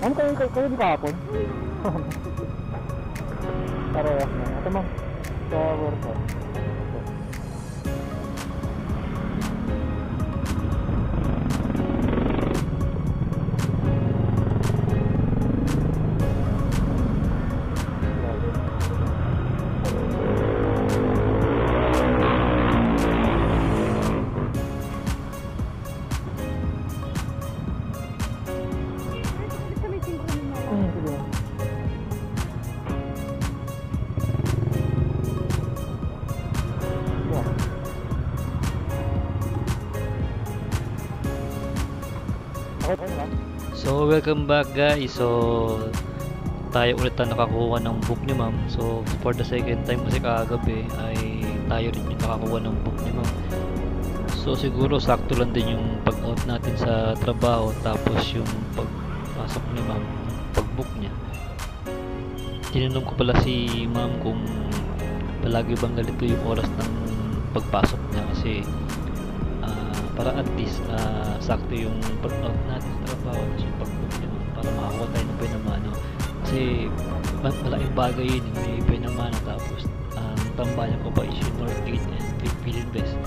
Ano kayo di kahapon? Parehas na. Ito ma'am. Sa workout. So welcome back guys. So tayo ulit na nakakuha ng book ni ma'am. So for the second time kasi kagabi ay tayo rin yung nakakuha ng book ni ma'am. So siguro sakto lang din yung pag-out natin sa trabaho tapos yung pagpasok ni ma'am, pag-book niya. Tinanong ko pala si ma'am kung palagi bang ganito yung oras ng pagpasok niya kasi para at least sakto yung pag-out natin sa trabaho at yung pag-book niya para makakuha tayo ng pinamano kasi malaking bagay yun yung may pinamano tapos ang tambayan ko pa is yung Northgate and Philippine Best.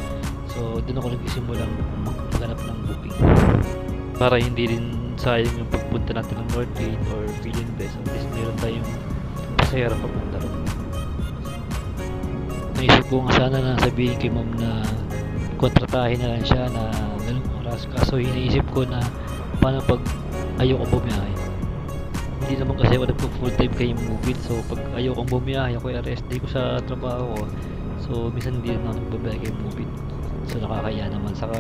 So doon ako nagsimulang maghanap ng booking para hindi rin sayang yung pagpunta natin ng Northgate or Philippine Best. At least meron tayong pasayara papunta rin. Naisip ko nga sana na sabihin kay ma'am na kontratahin na lang siya na ganung oras, kaso iniisip ko na paano pag ayoko bumiyahe. Hindi naman kasi ako full time kay Mubit, so pag ayoko bumiyahe ako i-rest day ko sa trabaho ko, so minsan hindi na ako nagbabiyahe kay Mubit, so nakakaya naman. Saka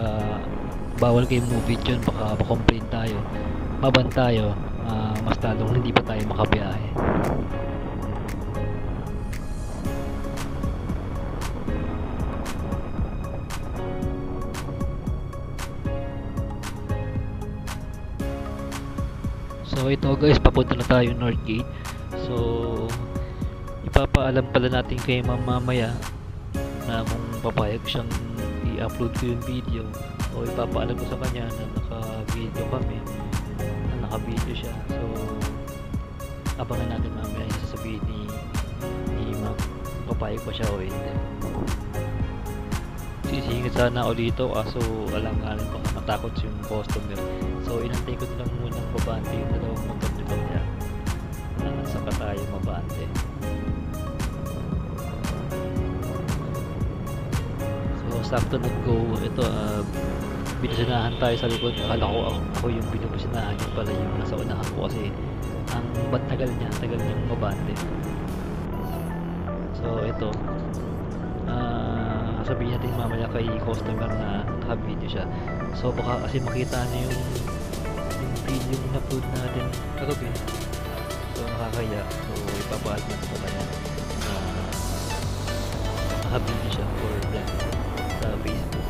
bawal kay Mubit yun, baka makomplain tayo, maban tayo, mas lalong hindi pa tayo makabiyahe. So ito guys, papunta na tayo Northgate. So ipapaalam pala natin kay ma'am mamaya na kung papayag siyang i-upload ko yung video, o ipapaalam ko sa kanya na naka-video kami, na naka-video siya. So abangan natin mamaya yung sasabihin ni ma'am, papayag pa siya o hindi. Sisingit sana ako dito kaso alang-alang baka matakot yung customer. So inantay ko lang muna ng babante yung dalawang motor nito niya saka tayo mabante. So sakto nag-go ito, binusinahan tayo sa likod. Akala ko ako yung binubusinahan, yung pala yung nasa unahan ko kasi ang tagal niyang mabante. So ito, sabihin natin mamaya kay customer na naka-video siya. So baka kasi makita niyo yung video yung na-upload natin kagabi. So nakakaya. So ipapahal natin sa kanya na naka-video siya for vlog sa Facebook.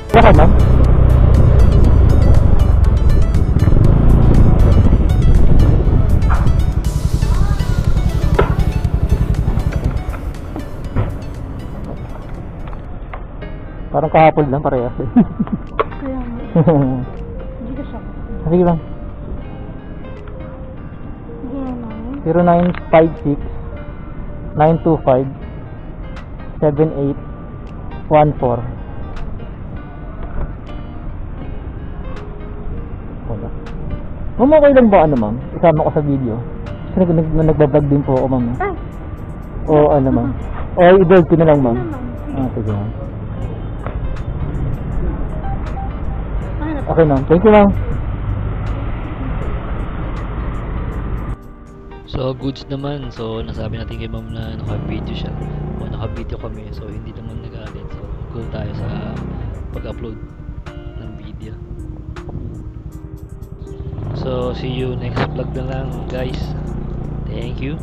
Saka ma'am? Parang kahapon lang parehas. Kaya nga. Hindi ka siya. Sige lang. 0956 925 7814. Ma'am, okay lang ba ano ma'am? Isama ko sa video. Kasi nagbablog din po ako ma'am. Ay! O ano ma'am? O i-vlog ko na lang ma'am. Sige ma'am. Okay ma'am. Thank you ma'am. So goods naman. So nasabi natin kay ma'am na naka-video siya o naka-video kami. So hindi naman nagalit. So go tayo sa pag-upload ng video. So see you next vlog na lang guys. Thank you.